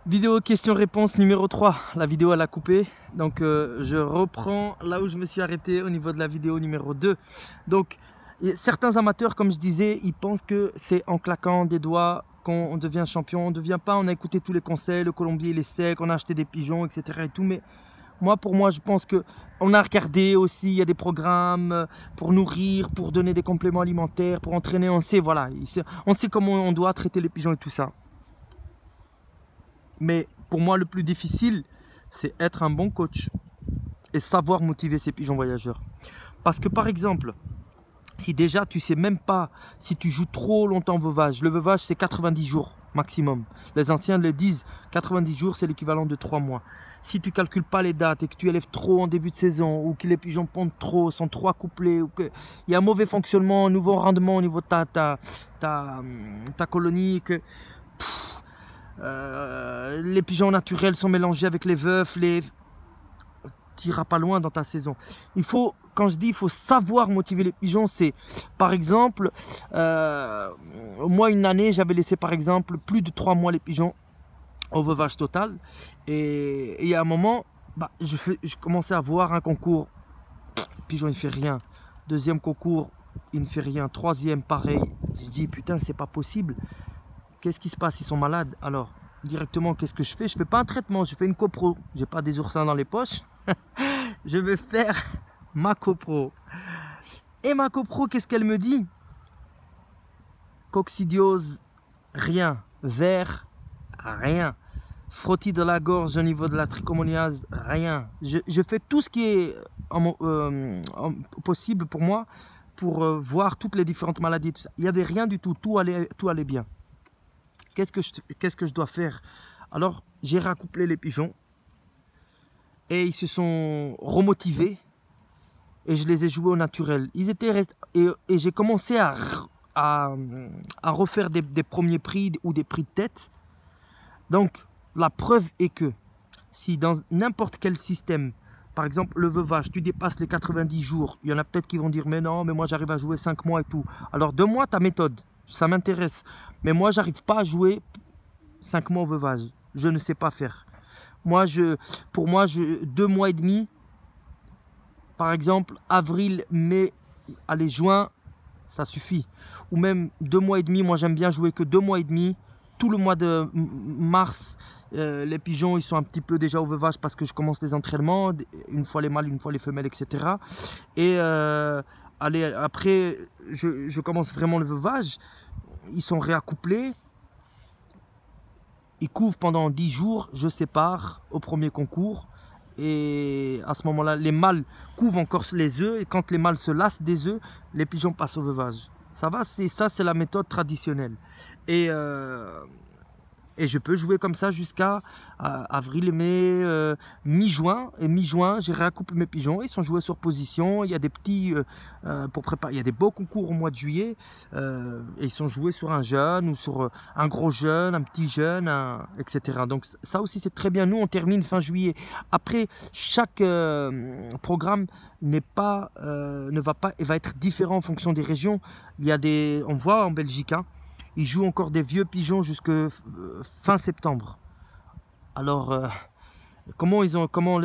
Vidéo question-réponse numéro 3. La vidéo elle a coupé. Donc je reprends là où je me suis arrêté au niveau de la vidéo numéro 2. Donc certains amateurs, comme je disais, ils pensent que c'est en claquant des doigts qu'on devient champion. On ne devient pas, on a écouté tous les conseils, le colombier il est sec, on a acheté des pigeons, etc. et tout. Mais pour moi, je pense que on a regardé aussi, il y a des programmes pour nourrir, pour donner des compléments alimentaires, pour entraîner. On sait, voilà, on sait comment on doit traiter les pigeons et tout ça. Mais pour moi, le plus difficile, c'est être un bon coach et savoir motiver ces pigeons voyageurs. Parce que par exemple, si déjà tu sais même pas si tu joues trop longtemps veuvage, le veuvage c'est 90 jours maximum. Les anciens le disent, 90 jours c'est l'équivalent de 3 mois. Si tu calcules pas les dates et que tu élèves trop en début de saison ou que les pigeons pondent trop, sont trop accouplés ou qu'il y a un mauvais fonctionnement, un nouveau rendement au niveau de ta colonie, que les pigeons naturels sont mélangés avec les veufs, tu n'iras pas loin dans ta saison. Il faut, quand je dis il faut savoir motiver les pigeons, c'est par exemple, moi une année j'avais laissé par exemple plus de 3 mois les pigeons au veuvage total, et il y a un moment, je commençais à voir un concours, le pigeon il fait rien, deuxième concours il ne fait rien, troisième pareil, je dis putain c'est pas possible. Qu'est-ce qui se passe? Ils sont malades. Alors, directement, qu'est-ce que je fais? Je fais pas un traitement, je fais une copro. J'ai pas des oursins dans les poches. Je vais faire ma copro. Et ma copro, qu'est-ce qu'elle me dit? Coccidiose, rien. Vert, rien. Frottis de la gorge au niveau de la trichomoniase, rien. Je fais tout ce qui est possible pour moi pour voir toutes les différentes maladies. Tout ça. Il n'y avait rien du tout, tout allait bien. Qu'est-ce que je dois faire? Alors, j'ai raccouplé les pigeons et ils se sont remotivés et je les ai joués au naturel. Ils étaient restés et j'ai commencé à refaire des premiers prix ou des prix de tête. Donc, la preuve est que si dans n'importe quel système, par exemple le veuvage, tu dépasses les 90 jours, il y en a peut-être qui vont dire mais non, mais moi j'arrive à jouer 5 mois et tout. Alors, donne-moi ta méthode. Ça m'intéresse. Mais moi, j'arrive pas à jouer 5 mois au veuvage. Je ne sais pas faire. Pour moi, 2 mois et demi, par exemple, avril, mai, allez, juin, ça suffit. Ou même 2 mois et demi, moi j'aime bien jouer que 2 mois et demi. Tout le mois de mars, les pigeons, ils sont un petit peu déjà au veuvage parce que je commence les entraînements. Une fois les mâles, une fois les femelles, etc. Et allez, après, je commence vraiment le veuvage. Ils sont réaccouplés. Ils couvent pendant 10 jours. Je sépare au premier concours. Et à ce moment-là, les mâles couvent encore les œufs. Et quand les mâles se lassent des œufs, les pigeons passent au veuvage. Ça va, c'est la méthode traditionnelle. Et je peux jouer comme ça jusqu'à avril, mai, mi-juin. Et mi-juin, j'ai réaccouplé mes pigeons. Ils sont joués sur position. Il y a des petits pour préparer. Il y a des beaux concours au mois de juillet. Et ils sont joués sur un jeune ou sur un gros jeune, un petit jeune, etc. Donc ça aussi c'est très bien. Nous on termine fin juillet. Après chaque programme ne va être différent en fonction des régions. Il y a on voit en Belgique. Ils jouent encore des vieux pigeons jusque fin septembre. Alors, comment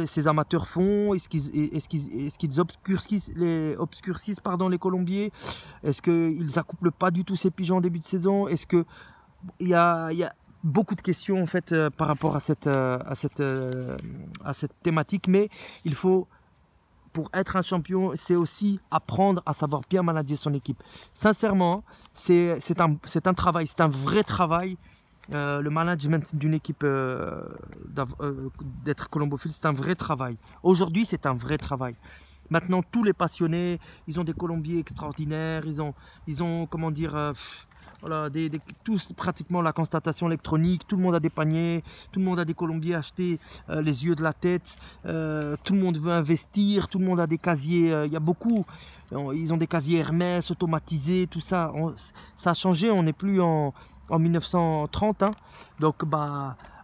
ces amateurs font? Est-ce qu'ils obscurcissent les colombiers? Est-ce qu'ils accouplent pas du tout ces pigeons en début de saison? Est-ce que il y a beaucoup de questions en fait par rapport à cette thématique, mais il faut, pour être un champion, c'est aussi apprendre à savoir bien manager son équipe. Sincèrement, c'est un travail, c'est un vrai travail. Le management d'une équipe, d'être colombophile, c'est un vrai travail. Aujourd'hui, c'est un vrai travail. Maintenant, tous les passionnés, ils ont des colombiers extraordinaires, ils ont comment dire, voilà, tous pratiquement la constatation électronique, tout le monde a des paniers, tout le monde a des colombiers achetés, les yeux de la tête, tout le monde veut investir, tout le monde a des casiers, il y a beaucoup, ils ont des casiers Hermès automatisés, tout ça, ça a changé, on n'est plus en 1930, hein. Donc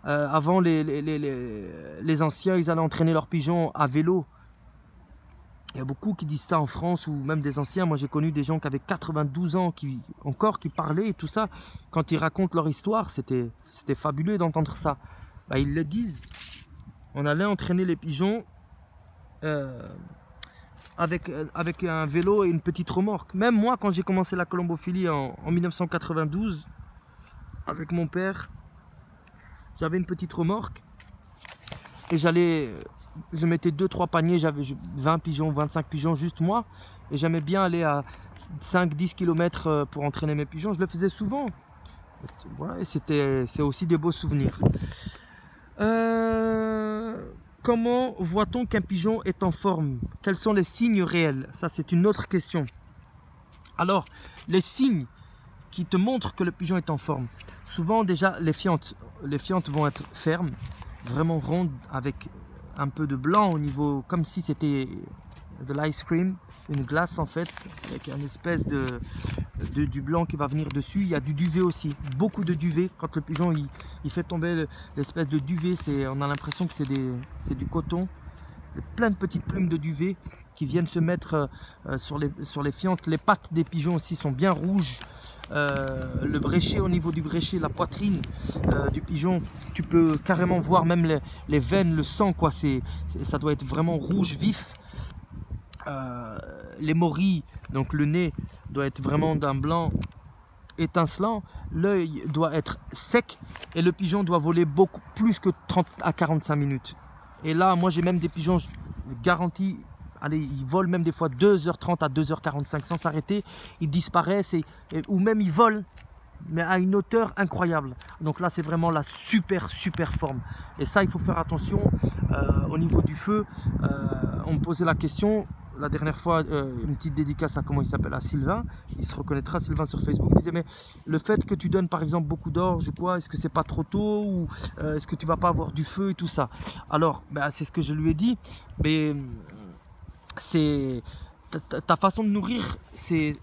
avant les anciens, ils allaient entraîner leurs pigeons à vélo. Il y a beaucoup qui disent ça en France, ou même des anciens. Moi j'ai connu des gens qui avaient 92 ans qui parlaient et tout ça. Quand ils racontent leur histoire, c'était fabuleux d'entendre ça. bah, ils le disent. On allait entraîner les pigeons avec un vélo et une petite remorque. Même moi, quand j'ai commencé la colombophilie en 1992, avec mon père, j'avais une petite remorque et je mettais 2-3 paniers, j'avais 20 pigeons, 25 pigeons, juste moi. Et j'aimais bien aller à 5-10 km pour entraîner mes pigeons. Je le faisais souvent. Voilà, et c'est aussi des beaux souvenirs. Comment voit-on qu'un pigeon est en forme? Quels sont les signes réels? Ça, c'est une autre question. Alors, les signes qui te montrent que le pigeon est en forme. Souvent, déjà, les fientes vont être fermes, vraiment rondes, avec un peu de blanc au niveau, comme si c'était de l'ice cream, une glace en fait, avec une espèce du blanc qui va venir dessus. Il y a du duvet aussi, beaucoup de duvet. Quand le pigeon il fait tomber l'espèce de duvet, on a l'impression que c'est du coton. Plein de petites plumes de duvet qui viennent se mettre sur les fientes. Les pattes des pigeons aussi sont bien rouges. Le bréchet, au niveau du bréchet, la poitrine du pigeon, tu peux carrément voir même les veines, le sang, quoi. Ça doit être vraiment rouge vif. Les morilles, donc le nez doit être vraiment d'un blanc étincelant, l'œil doit être sec et le pigeon doit voler beaucoup plus que 30 à 45 minutes. Et là, moi j'ai même des pigeons garantis, allez, ils volent même des fois 2h30 à 2h45 sans s'arrêter, ils disparaissent ou même ils volent, mais à une hauteur incroyable. Donc là c'est vraiment la super forme. Et ça il faut faire attention au niveau du feu. On me posait la question la dernière fois, une petite dédicace à comment il s'appelle, à Sylvain, il se reconnaîtra, Sylvain sur Facebook, il disait mais le fait que tu donnes par exemple beaucoup d'orge ou quoi, est-ce que c'est pas trop tôt ou est-ce que tu vas pas avoir du feu et tout ça? Alors ben, c'est ce que je lui ai dit, mais c'est ta façon de nourrir, c'est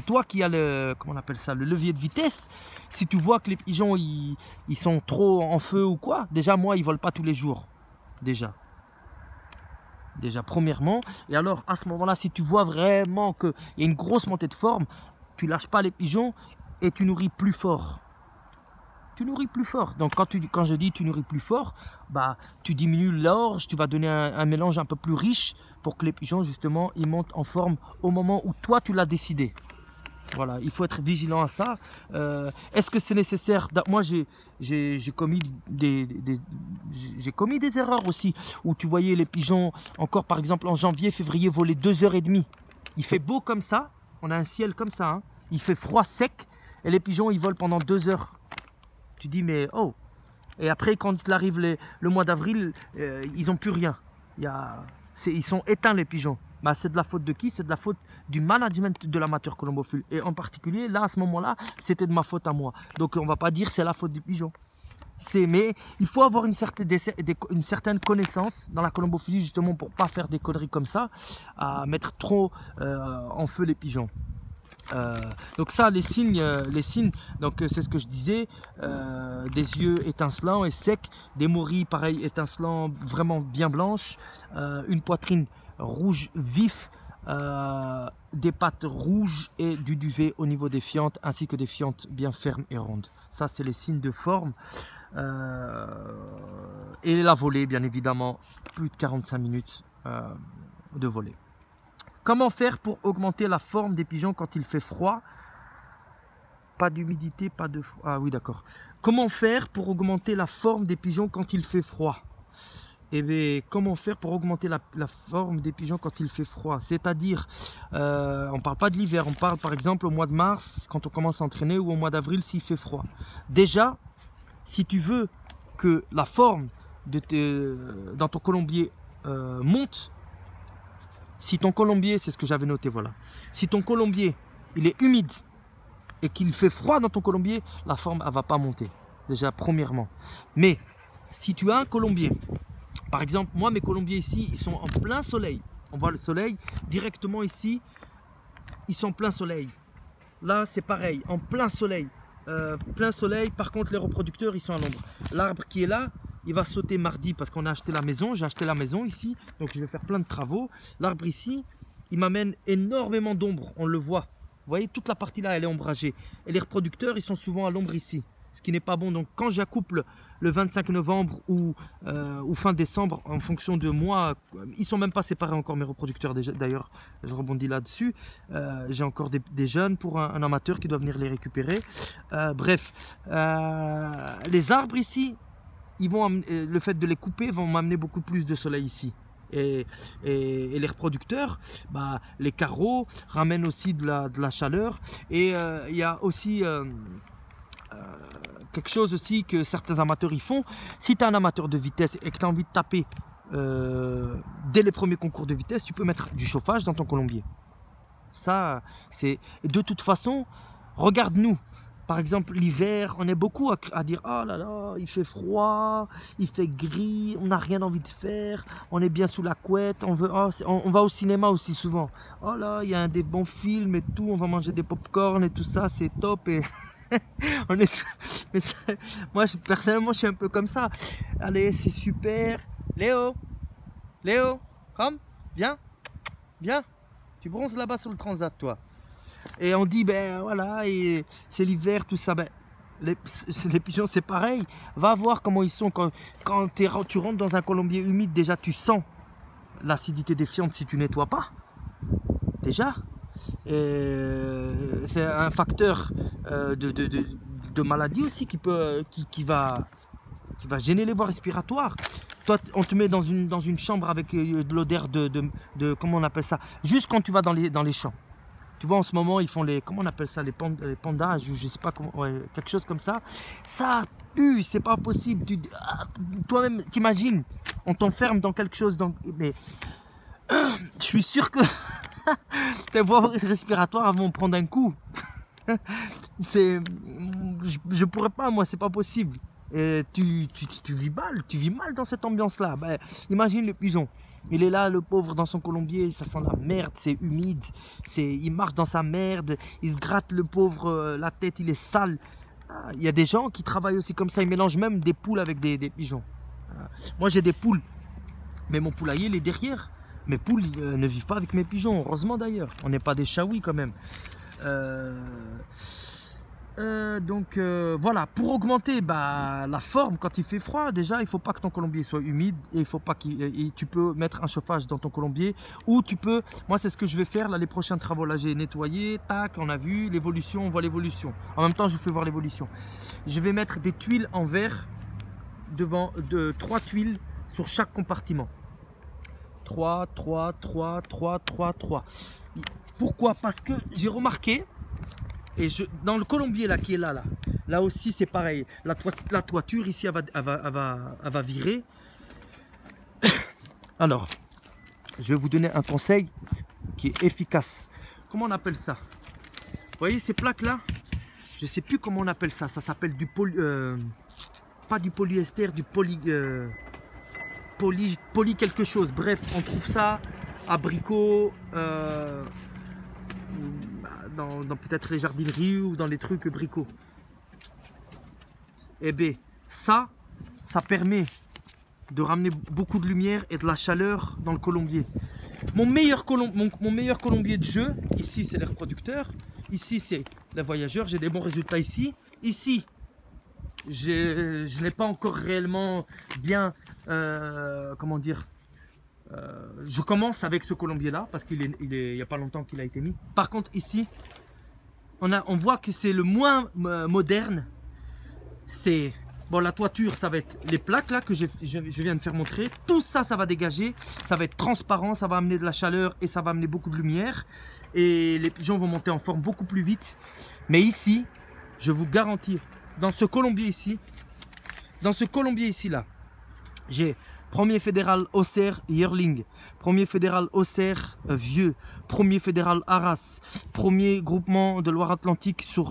toi qui as le, comment on appelle ça, le levier de vitesse. Si tu vois que les pigeons ils sont trop en feu ou quoi, déjà moi ils volent pas tous les jours, déjà premièrement. Et alors à ce moment là, si tu vois vraiment qu'il y a une grosse montée de forme, tu lâches pas les pigeons et tu nourris plus fort. Tu nourris plus fort. Donc quand je dis tu nourris plus fort, bah tu diminues l'orge, tu vas donner un mélange un peu plus riche pour que les pigeons justement ils montent en forme au moment où toi tu l'as décidé. Voilà, il faut être vigilant à ça. Est-ce que c'est nécessaire? Moi j'ai commis des erreurs aussi, où tu voyais les pigeons encore par exemple en janvier, février voler 2h30. Il fait beau comme ça, on a un ciel comme ça, hein. Il fait froid sec et les pigeons ils volent pendant 2 heures. Tu dis mais oh. Et après quand il arrive le mois d'avril, ils n'ont plus rien. Ils sont éteints les pigeons. Bah, c'est de la faute de qui? C'est de la faute du management de l'amateur colombophile. Et en particulier, là, à ce moment-là, c'était de ma faute à moi. Donc, on ne va pas dire c'est la faute du pigeon. Mais il faut avoir une certaine connaissance dans la colombophilie, justement, pour ne pas faire des conneries comme ça, à mettre trop en feu les pigeons. Donc ça, les signes, donc c'est ce que je disais, des yeux étincelants et secs, des morilles pareil étincelants, vraiment bien blanches, une poitrine rouge vif, des pattes rouges et du duvet au niveau des fientes, ainsi que des fientes bien fermes et rondes. Ça c'est les signes de forme. Et la volée bien évidemment, plus de 45 minutes de volée. Comment faire pour augmenter la forme des pigeons quand il fait froid? Pas d'humidité, pas de froid. Ah oui, d'accord. Comment faire pour augmenter la forme des pigeons quand il fait froid? Eh bien, comment faire pour augmenter la forme des pigeons quand il fait froid? C'est-à-dire, on ne parle pas de l'hiver, on parle par exemple au mois de mars, quand on commence à entraîner, ou au mois d'avril s'il fait froid. Déjà, si tu veux que la forme dans ton colombier monte, si ton colombier, c'est ce que j'avais noté, voilà. Si ton colombier, il est humide et qu'il fait froid dans ton colombier, la forme, elle ne va pas monter. Déjà, premièrement. Mais, si tu as un colombier, par exemple, moi, mes colombiers ici, ils sont en plein soleil. On voit le soleil directement ici. Ils sont en plein soleil. Là, c'est pareil, en plein soleil. Plein soleil, par contre, les reproducteurs, ils sont à l'ombre. L'arbre qui est là, il va sauter mardi parce qu'on a acheté la maison. J'ai acheté la maison ici, donc je vais faire plein de travaux. L'arbre ici, il m'amène énormément d'ombre, on le voit. Vous voyez, toute la partie là, elle est ombragée. Et les reproducteurs, ils sont souvent à l'ombre ici. ce qui n'est pas bon. Donc quand j'accouple le 25 novembre ou fin décembre, en fonction de moi, ils sont même pas séparés encore mes reproducteurs d'ailleurs, je rebondis là-dessus. J'ai encore des jeunes pour un amateur qui doit venir les récupérer. Bref, les arbres ici, ils vont le fait de les couper vont m'amener beaucoup plus de soleil ici. Et les reproducteurs, bah, les carreaux ramènent aussi de la chaleur. Et il y a aussi quelque chose aussi que certains amateurs y font. Si tu es un amateur de vitesse et que tu as envie de taper dès les premiers concours de vitesse, tu peux mettre du chauffage dans ton colombier. Ça, c'est... De toute façon, regarde-nous. Par exemple, l'hiver, on est beaucoup à dire « Oh là là, il fait froid, il fait gris, on n'a rien envie de faire, on est bien sous la couette, on va au cinéma aussi souvent. Oh là, il y a des bons films et tout, on va manger des pop-corn et tout ça, c'est top. » Et on est... Mais ça... Moi, personnellement, je suis un peu comme ça. Allez, c'est super. Léo, come, viens, tu bronzes là-bas sur le transat, toi. Et on dit, ben voilà, et c'est l'hiver, tout ça. Ben, les pigeons, c'est pareil. Va voir comment ils sont. Quand tu rentres dans un colombier humide, déjà, tu sens l'acidité des fientes si tu nettoies pas. Déjà. C'est un facteur de maladie aussi qui va gêner les voies respiratoires. Toi, on te met dans une chambre avec de l'odeur de comment on appelle ça, juste quand tu vas dans les champs. Tu vois, en ce moment, ils font comment on appelle ça, les pandas, je sais pas comment, ouais, quelque chose comme ça. Ça pue, c'est pas possible. Toi-même, t'imagines, on t'enferme dans quelque chose. Mais je suis sûr que tes voies respiratoires vont prendre un coup. Je pourrais pas, moi, c'est pas possible. Et tu vis mal dans cette ambiance-là. Ben, imagine le pigeon. Il est là, le pauvre, dans son colombier, ça sent la merde, c'est humide, il marche dans sa merde, il se gratte le pauvre, la tête, il est sale. Il y a des gens qui travaillent aussi comme ça, ils mélangent même des poules avec des pigeons. Moi j'ai des poules, mais mon poulailler il est derrière. Mes poules ne vivent pas avec mes pigeons, heureusement d'ailleurs. On n'est pas des chaouis quand même. Donc voilà, pour augmenter la forme quand il fait froid, déjà il faut pas que ton colombier soit humide et il faut pas tu peux mettre un chauffage dans ton colombier, ou tu peux, moi c'est ce que je vais faire là, les prochains travaux. Là j'ai nettoyé, tac, on a vu l'évolution, on voit l'évolution. En même temps je vous fais voir l'évolution. Je vais mettre des tuiles en verre devant 3 tuiles sur chaque compartiment. 3. Pourquoi? Parce que j'ai remarqué. Et dans le colombier là qui est là aussi c'est pareil. La toiture ici elle va virer. Alors, je vais vous donner un conseil qui est efficace. Comment on appelle ça? Vous voyez ces plaques là? Je sais plus comment on appelle ça. Ça s'appelle du pas du polyester, du poly quelque chose. Bref, on trouve ça à Brico. Dans peut-être les jardineries ou dans les trucs bricots. Et bien, ça permet de ramener beaucoup de lumière et de la chaleur dans le colombier. Mon meilleur colombier de jeu, ici c'est les reproducteurs, ici c'est les voyageurs, j'ai des bons résultats ici. Ici, je n'ai pas encore réellement bien, comment dire, je commence avec ce colombier là parce qu'il n'y a pas longtemps qu'il a été mis. Par contre ici on voit que c'est le moins moderne. C'est bon, la toiture ça va être les plaques là que je viens de faire montrer. Tout ça va dégager, ça va être transparent, ça va amener de la chaleur et ça va amener beaucoup de lumière et les pigeons vont monter en forme beaucoup plus vite. Mais ici je vous garantis, dans ce colombier ici là, j'ai premier fédéral Auxerre Yearling, premier fédéral Auxerre vieux, premier fédéral Arras, premier groupement de Loire-Atlantique sur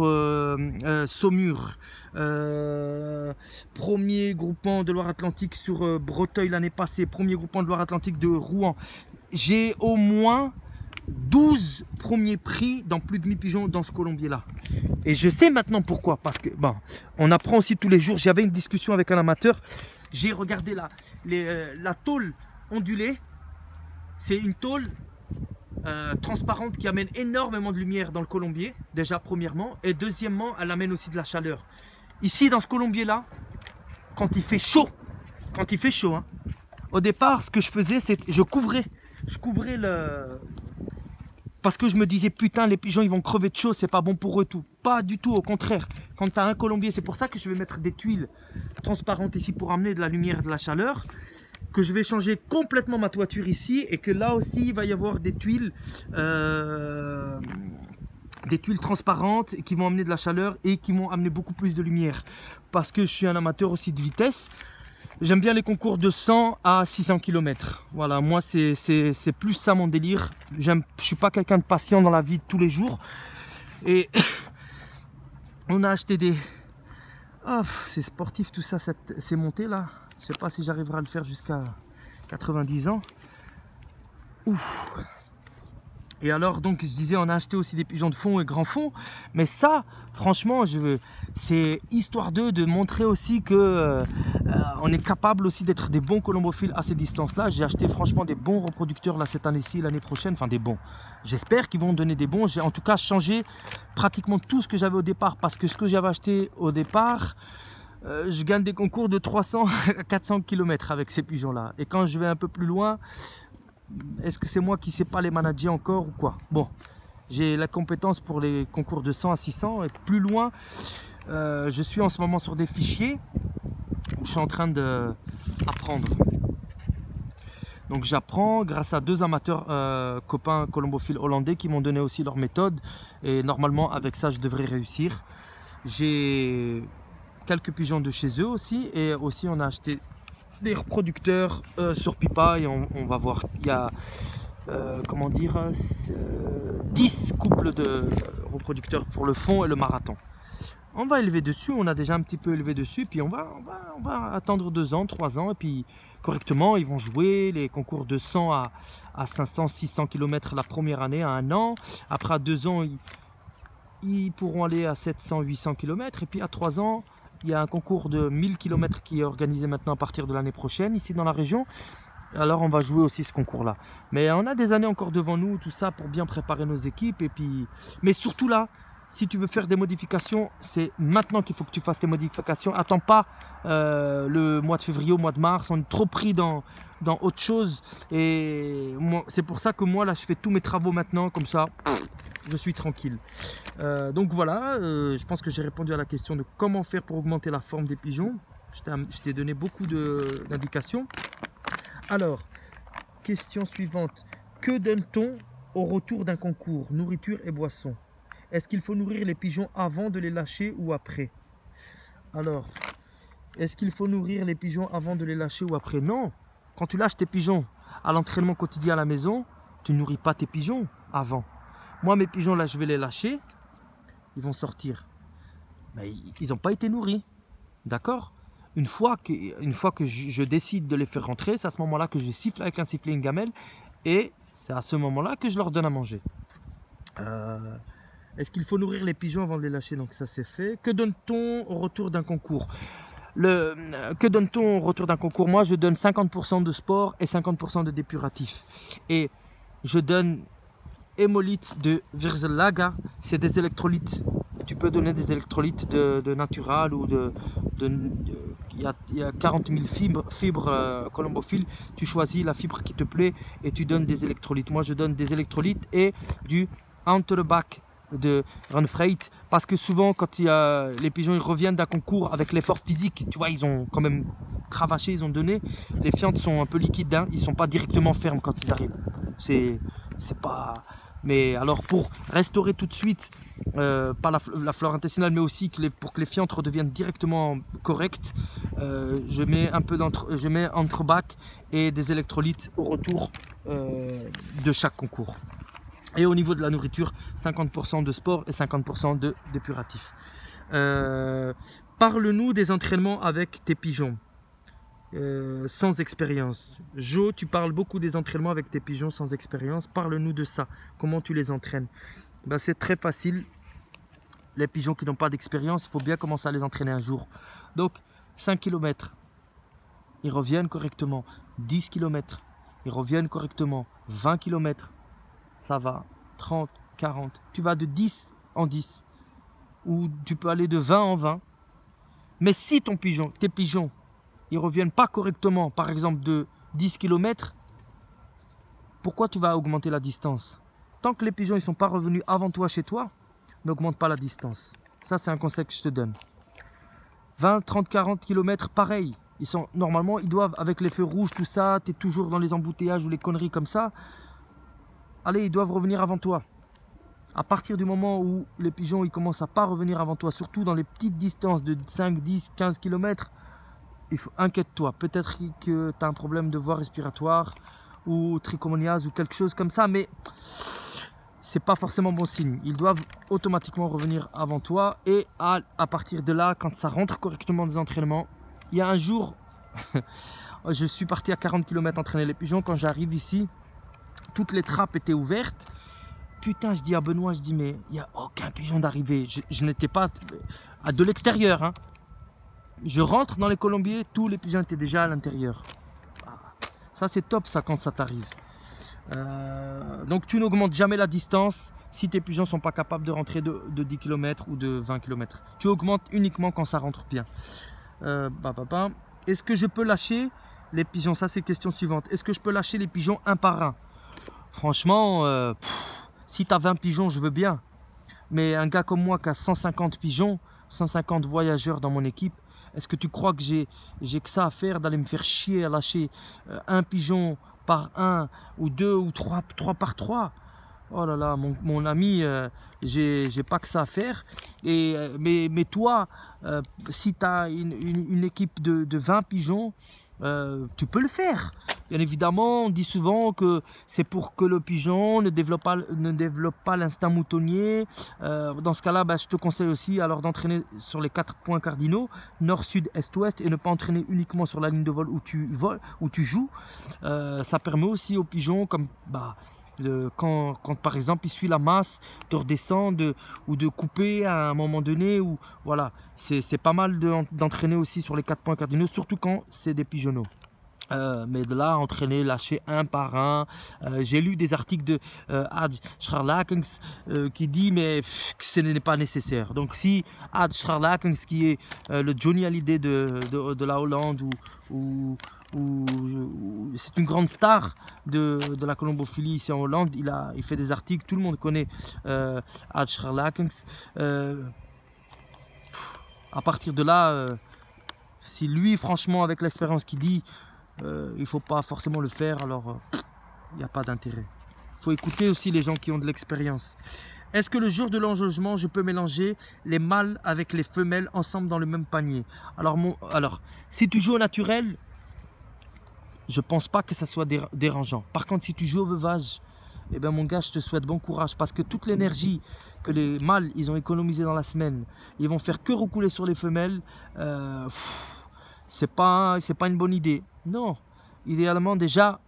Saumur, premier groupement de Loire-Atlantique sur Breteuil l'année passée, premier groupement de Loire-Atlantique de Rouen. J'ai au moins 12 premiers prix dans plus de 1000 pigeons dans ce colombier là. Et je sais maintenant pourquoi, parce que on apprend aussi tous les jours. J'avais une discussion avec un amateur. J'ai regardé la tôle ondulée. C'est une tôle transparente qui amène énormément de lumière dans le colombier, déjà premièrement. Et deuxièmement, elle amène aussi de la chaleur. Ici, dans ce colombier-là, quand il fait chaud, hein, au départ, ce que je faisais, c'est je couvrais le... Parce que je me disais, putain, les pigeons, ils vont crever de chaud, c'est pas bon pour eux tout. Pas du tout, au contraire. Quand tu as un colombier, c'est pour ça que je vais mettre des tuiles transparentes ici pour amener de la lumière et de la chaleur. Que je vais changer complètement ma toiture ici et que là aussi, il va y avoir des tuiles transparentes qui vont amener de la chaleur et qui vont amener beaucoup plus de lumière. Parce que je suis un amateur aussi de vitesse. J'aime bien les concours de 100 à 600 km. Voilà, moi c'est plus ça mon délire. Je suis pas quelqu'un de patient dans la vie de tous les jours. Et on a acheté des... Oh, c'est sportif tout ça, ces montées là. Je sais pas si j'arriverai à le faire jusqu'à 90 ans. Ouf. Et alors, donc, je disais, on a acheté aussi des pigeons de fond et grand fond. Mais ça, franchement, c'est histoire de montrer aussi que on est capable aussi d'être des bons colombophiles à ces distances-là. J'ai acheté franchement des bons reproducteurs là cette année-ci, l'année prochaine. Enfin, des bons. J'espère qu'ils vont donner des bons. J'ai en tout cas changé pratiquement tout ce que j'avais au départ. Parce que ce que j'avais acheté au départ, je gagne des concours de 300 à 400 km avec ces pigeons-là. Et quand je vais un peu plus loin... Est-ce que c'est moi qui ne sais pas les manager encore ou quoi? Bon, j'ai la compétence pour les concours de 100 à 600 et plus loin, je suis en ce moment sur des fichiers où je suis en train d'apprendre. Donc j'apprends grâce à deux amateurs copains colombophiles hollandais qui m'ont donné aussi leur méthode et normalement avec ça je devrais réussir. J'ai quelques pigeons de chez eux aussi et aussi on a acheté des reproducteurs sur Pipa et on va voir. Il y a comment dire 10 couples de reproducteurs pour le fond et le marathon. On va élever dessus, on a déjà un petit peu élevé dessus, puis on va attendre 2 ans, 3 ans, et puis correctement, ils vont jouer les concours de 100 à 500, 600 km la première année, à 1 an. Après, à 2 ans, ils pourront aller à 700, 800 km, et puis à 3 ans, il y a un concours de 1000 km qui est organisé maintenant à partir de l'année prochaine, ici dans la région. Alors on va jouer aussi ce concours-là. Mais on a des années encore devant nous, tout ça, pour bien préparer nos équipes. Et puis... Mais surtout là, si tu veux faire des modifications, c'est maintenant qu'il faut que tu fasses les modifications. Attends pas le mois de février, au mois de mars. On est trop pris dans autre chose. Et c'est pour ça que moi, là, je fais tous mes travaux maintenant, comme ça... Je suis tranquille. Donc voilà, je pense que j'ai répondu à la question de comment faire pour augmenter la forme des pigeons. Je t'ai donné beaucoup d'indications. Alors, question suivante. Que donne-t-on au retour d'un concours? Nourriture et boisson. Est-ce qu'il faut nourrir les pigeons avant de les lâcher ou après? Alors, est-ce qu'il faut nourrir les pigeons avant de les lâcher ou après? Non. Quand tu lâches tes pigeons à l'entraînement quotidien à la maison, tu ne nourris pas tes pigeons avant. Moi, mes pigeons, là, je vais les lâcher. Ils vont sortir. Mais ils n'ont pas été nourris. D'accord? Une fois que je décide de les faire rentrer, c'est à ce moment-là que je siffle avec un sifflet, une gamelle. Et c'est à ce moment-là que je leur donne à manger. Est-ce qu'il faut nourrir les pigeons avant de les lâcher? Donc ça, c'est fait. Que donne-t-on au retour d'un concours? Que donne-t-on au retour d'un concours? Moi, je donne 50% de sport et 50% de dépuratif. Et je donne... hémolyte de Virzelaga, c'est des électrolytes. Tu peux donner des électrolytes de Natural ou il y a 40 000 fibres colombophiles. Tu choisis la fibre qui te plaît et tu donnes des électrolytes. Moi, je donne des électrolytes et du Hunterback de Runfreight parce que souvent, quand les pigeons ils reviennent d'un concours avec l'effort physique, tu vois, ils ont quand même cravaché, ils ont donné. Les fientes sont un peu liquides, hein, ils sont pas directement fermes quand ils arrivent. C'est pas... Mais alors pour restaurer tout de suite, pas la flore intestinale, mais aussi pour que les fientes redeviennent directement correctes, je mets Hunterback et des électrolytes au retour de chaque concours. Et au niveau de la nourriture, 50% de sport et 50% de dépuratif. Parle-nous des entraînements avec tes pigeons. Sans expérience. Jo, tu parles beaucoup des entraînements avec tes pigeons sans expérience. Parle-nous de ça. Comment tu les entraînes? Ben, c'est très facile. Les pigeons qui n'ont pas d'expérience, il faut bien commencer à les entraîner un jour. Donc, 5 km, ils reviennent correctement. 10 km, ils reviennent correctement. 20 km, ça va. 30, 40. Tu vas de 10 en 10. Ou tu peux aller de 20 en 20. Mais si tes pigeons, ils reviennent pas correctement, par exemple de 10 km, pourquoi tu vas augmenter la distance? Tant que les pigeons ne sont pas revenus avant toi chez toi, n'augmente pas la distance. Ça, c'est un conseil que je te donne. 20, 30, 40 km, pareil. Normalement, ils doivent, avec les feux rouges, tout ça, tu es toujours dans les embouteillages ou les conneries comme ça. Allez, ils doivent revenir avant toi. À partir du moment où les pigeons ils commencent à pas revenir avant toi, surtout dans les petites distances de 5, 10, 15 km, inquiète-toi. Peut-être que tu as un problème de voie respiratoire ou trichomoniase ou quelque chose comme ça, mais c'est pas forcément bon signe. Ils doivent automatiquement revenir avant toi et à partir de là, quand ça rentre correctement des entraînements, il y a un jour, je suis parti à 40 km entraîner les pigeons. Quand j'arrive ici, toutes les trappes étaient ouvertes. Putain, je dis à Benoît, je dis mais il n'y a aucun pigeon d'arrivée. Je n'étais pas de l'extérieur. Hein. Je rentre dans les colombiers, tous les pigeons étaient déjà à l'intérieur. Ça c'est top ça quand ça t'arrive. Donc tu n'augmentes jamais la distance si tes pigeons ne sont pas capables de rentrer de 10 km ou de 20 km. Tu augmentes uniquement quand ça rentre bien. Est-ce que je peux lâcher les pigeons? Ça c'est la question suivante. Est-ce que je peux lâcher les pigeons un par un? Franchement, si tu as 20 pigeons, je veux bien. Mais un gars comme moi qui a 150 pigeons, 150 voyageurs dans mon équipe, est-ce que tu crois que j'ai que ça à faire d'aller me faire chier à lâcher un pigeon par un ou deux ou trois par trois? Oh là là, mon ami, j'ai pas que ça à faire. Mais toi, si tu as une équipe de 20 pigeons, tu peux le faire. Bien évidemment, on dit souvent que c'est pour que le pigeon ne développe pas l'instinct moutonnier. Dans ce cas-là, je te conseille aussi alors d'entraîner sur les 4 points cardinaux, nord, sud, est, ouest, et ne pas entraîner uniquement sur la ligne de vol où tu joues. Ça permet aussi aux pigeons, comme quand par exemple il suit la masse, de redescendre ou de couper à un moment donné. Voilà, c'est pas mal d'entraîner aussi sur les 4 points cardinaux, surtout quand c'est des pigeonneaux. Mais de là, entraîner, lâcher un par un. J'ai lu des articles de Ad Scharlakens qui dit mais que ce n'est pas nécessaire. Donc si Ad Scharlakens, qui est le Johnny Hallyday de la Hollande, ou c'est une grande star de la colombophilie ici en Hollande, il fait des articles, tout le monde connaît Ad Scharlakens. À partir de là, si lui, franchement, avec l'expérience qu'il dit, il ne faut pas forcément le faire, alors il n'y a pas d'intérêt. Il faut écouter aussi les gens qui ont de l'expérience. Est-ce que le jour de l'enjogement, je peux mélanger les mâles avec les femelles ensemble dans le même panier? Alors, si tu joues au naturel, je ne pense pas que ça soit dérangeant. Par contre, si tu joues au veuvage, eh bien mon gars, je te souhaite bon courage, parce que toute l'énergie que les mâles ils ont économisée dans la semaine, ils vont faire que recouler sur les femelles. C'est pas une bonne idée. Non, idéalement déjà,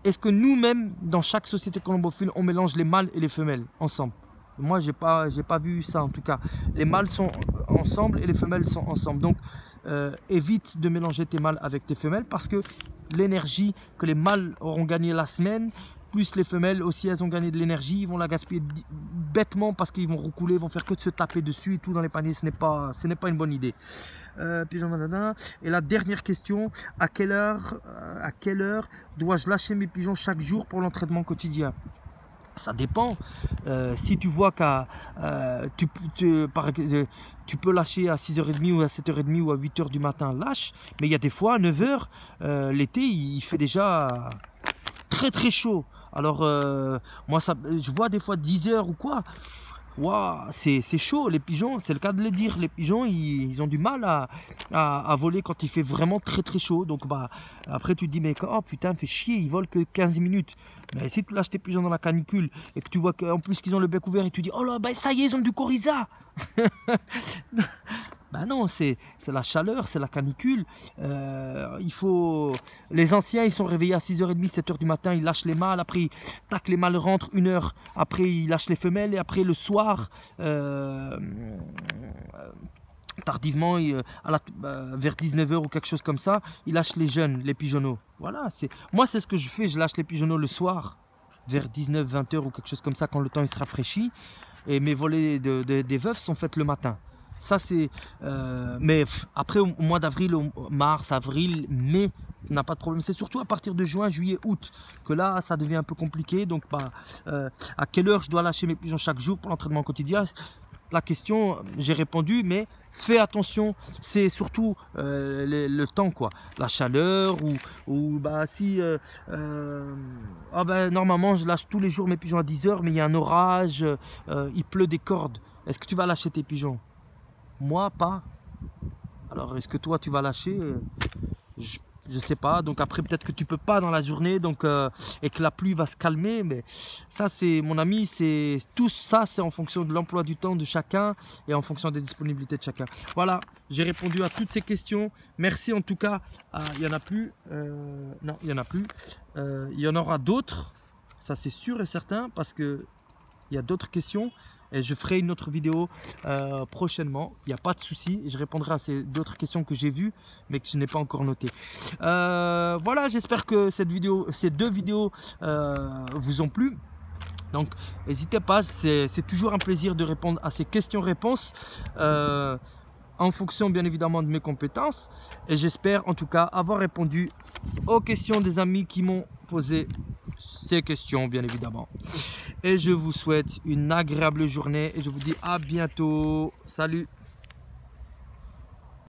est-ce que nous-mêmes, dans chaque société colombophile, on mélange les mâles et les femelles ensemble? Moi, j'ai pas vu ça en tout cas. Les mâles sont ensemble et les femelles sont ensemble. Donc, évite de mélanger tes mâles avec tes femelles, parce que l'énergie que les mâles auront gagnée la semaine, plus les femelles aussi, elles ont gagné de l'énergie, ils vont la gaspiller bêtement parce qu'ils vont recouler, ils vont faire que de se taper dessus et tout dans les paniers. Ce n'est pas une bonne idée. Et la dernière question, à quelle heure dois-je lâcher mes pigeons chaque jour pour l'entraînement quotidien? Ça dépend. Si tu vois que tu peux lâcher à 6h30 ou à 7h30 ou à 8h du matin, lâche. Mais il y a des fois à 9h, l'été, il fait déjà très chaud. Alors, moi, je vois des fois 10h ou quoi. Waouh, c'est chaud, les pigeons, c'est le cas de le dire. Les pigeons, ils ont du mal à voler quand il fait vraiment très chaud. Donc, après, tu te dis, mais oh putain, fait chier, ils volent que 15 minutes. Mais si tu lâches tes pigeons dans la canicule et que tu vois qu'en plus qu'ils ont le bec ouvert et tu dis, oh là, ça y est, ils ont du coryza. Non, c'est la chaleur, c'est la canicule. Les anciens, ils sont réveillés à 6h30, 7h du matin, ils lâchent les mâles, après tac, les mâles rentrent 1 heure, après ils lâchent les femelles, et après le soir, tardivement, vers 19h ou quelque chose comme ça, ils lâchent les jeunes, les pigeonneaux. Voilà, moi c'est ce que je fais, je lâche les pigeonneaux le soir, vers 19-20h ou quelque chose comme ça, quand le temps il se rafraîchit, et mes volées des veufs sont faites le matin. Ça c'est... mais après au mois d'avril, mars, avril, mai, n'a pas de problème. C'est surtout à partir de juin, juillet, août que là ça devient un peu compliqué. Donc à quelle heure je dois lâcher mes pigeons chaque jour pour l'entraînement quotidien? La question, j'ai répondu, mais fais attention, c'est surtout le temps, quoi. La chaleur ou bah si normalement je lâche tous les jours mes pigeons à 10 h, mais il y a un orage, il pleut des cordes. Est-ce que tu vas lâcher tes pigeons? Moi, pas. Alors, est-ce que toi, tu vas lâcher? Je sais pas. Donc après, peut-être que tu peux pas dans la journée, donc et que la pluie va se calmer. Mais ça, c'est mon ami, c'est tout ça, c'est en fonction de l'emploi du temps de chacun et en fonction des disponibilités de chacun. Voilà, j'ai répondu à toutes ces questions. Merci en tout cas. Il y en a plus. Non, il y en a plus. Il y en aura d'autres. Ça, c'est sûr et certain parce que il y a d'autres questions. Et je ferai une autre vidéo prochainement, il n'y a pas de souci, je répondrai à ces d'autres questions que j'ai vues mais que je n'ai pas encore notées. Voilà, j'espère que ces deux vidéos vous ont plu. Donc n'hésitez pas, c'est toujours un plaisir de répondre à ces questions-réponses en fonction bien évidemment de mes compétences. Et j'espère en tout cas avoir répondu aux questions des amis qui m'ont posé ces questions bien évidemment. Et je vous souhaite une agréable journée et je vous dis à bientôt. Salut!